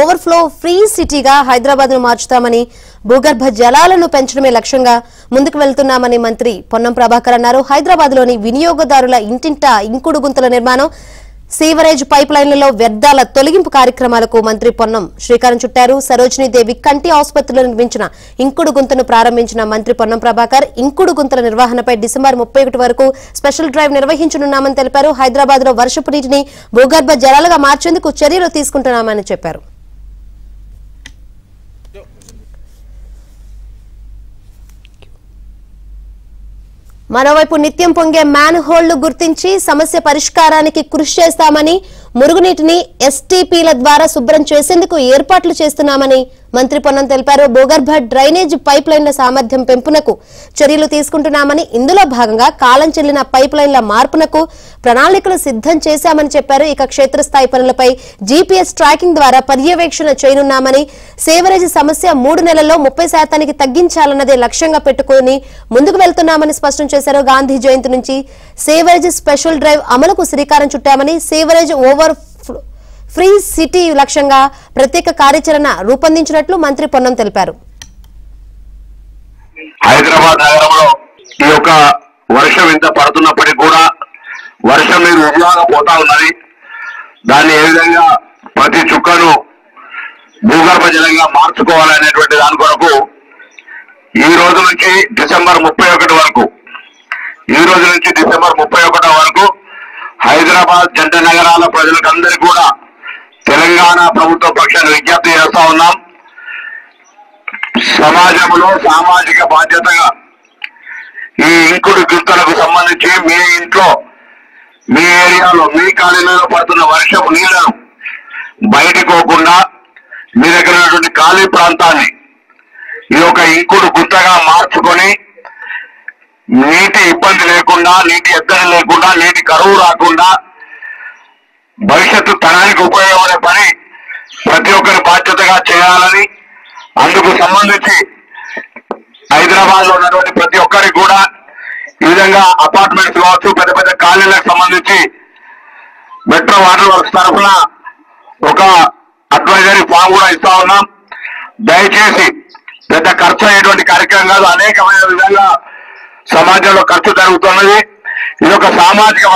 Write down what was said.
Overflow free సిటీగా హైదరాబాద్ ను మార్చుతామని భూగర్భ జలాలను పెంచడమే లక్ష్యంగా ముందుకు వెళ్తున్నామని మంత్రి పొన్నం ప్రభాకర్ అన్నారు. హైదరాబాద్ లోని వినియోగదారుల ఇంటింటా ఇంకుడు గుంతల నిర్మాణం, సీవరేజ్ పైప్ లైన్లలో వ్యర్థాల తొలగింపు కార్యక్రమాలకు మంత్రి పొన్నం శ్రీకారం చుట్టారు. సరోజినీదేవి కంటి ఆసుపత్రిలో నిర్మించిన ఇంకుడు గుంతను ప్రారంభించిన మంత్రి పొన్నం ప్రభాకర్ ఇంకుడు గుంతల నిర్వహణపై డిసెంబర్ 31 వరకు స్పెషల్ డ్రైవ్ నిర్వహించనున్నామని తెలిపారు. హైదరాబాద్ లో వర్షపు నీటిని భూగర్భ జలాలుగా మార్చేందుకు చర్యలు తీసుకుంటున్నామని చెప్పారు. మరోవైపు నిత్యం పొంగే మ్యాన్ హోల్ను గుర్తించి సమస్య పరిష్కారానికి కృషి చేస్తామని, మురుగునీటిని ఎస్టీపీల ద్వారా శుభ్రం చేసేందుకు ఏర్పాట్లు చేస్తున్నామని మంత్రి పొన్నం తెలిపారు. భూగర్భ డ్రైనేజ్ పైప్ లైన్ల సామర్థ్యం పెంపునకు చర్యలు తీసుకుంటున్నామని, ఇందులో భాగంగా కాలం చెల్లిన పైప్ లైన్ల మార్పునకు ప్రణాళికలు సిద్ధం చేశామని చెప్పారు. ఇక క్షేత్రస్థాయి పనులపై జీపీఎస్ ట్రాకింగ్ ద్వారా పర్యవేక్షణ చేయనున్నామని, సేవరేజ్ సమస్య 3 నెలల్లో 30% తగ్గించాలన్నదే లక్ష్యంగా పెట్టుకుని ముందుకు వెళ్తున్నామని స్పష్టం చేశారు. గాంధీ జయంతి నుంచి సేవరేజ్ స్పెషల్ డ్రైవ్ అమలుకు శ్రీకారం చుట్టామని, సేవరేజ్ ఓవర్ ఫ్రీ సిటీ లక్ష్యంగా ప్రత్యేక కార్యాచరణ రూపొందించినట్లు మంత్రి పొన్నం తెలిపారు. హైదరాబాద్ నగరంలో ఈ యొక్క వర్షం ఇంత పడుతున్నప్పటికీ కూడా వర్షం నీరు వృధాగా పోతా ఉన్నది. దాన్ని ఏ విధంగా ప్రతి చుక్కను భూగర్భ జలంగా మార్చుకోవాలనేటువంటి దాని కొరకు ఈ రోజు నుంచి డిసెంబర్ 31 వరకు హైదరాబాద్ జంట నగరాల ప్రజలకందరికీ కూడా తెలంగాణ ప్రభుత్వ పక్షాన్ని విజ్ఞప్తి చేస్తా ఉన్నాం. సమాజంలో సామాజిక బాధ్యతగా ఈ ఇంకుడు గుంతలకు సంబంధించి మీ ఇంట్లో, మీ ఏరియాలో, మీ కాలనీలో పడుతున్న వర్షపు నీళ్లను బయటకు పోకుండా మీ దగ్గర ఉన్నటువంటి ఖాళీ ప్రాంతాన్ని ఈ యొక్క ఇంకుడు గుంతగా మార్చుకొని నీటి ఇబ్బంది లేకుండా, నీటి ఎద్దడి లేకుండా, నీటి కరువు రాకుండా భవిష్యత్తు తరానికి ఉపయోగపడే పని ప్రతి ఒక్కరి బాధ్యతగా చేయాలని, అందుకు సంబంధించి హైదరాబాద్ లో ఉన్నటువంటి ప్రతి ఒక్కరికి కూడా ఈ విధంగా అపార్ట్మెంట్స్ కావచ్చు, పెద్ద పెద్ద కాలనీలకు సంబంధించి మెట్రో వాటర్ వర్క్స్ తరఫున ఒక అడ్వైజరీ ఫామ్ కూడా ఇస్తా ఉన్నాం. దయచేసి పెద్ద ఖర్చు అయ్యేటువంటి కార్యక్రమం కాదు, అనేకమైన విధంగా సమాజంలో ఖర్చు జరుగుతున్నది. ఇది ఒక సామాజిక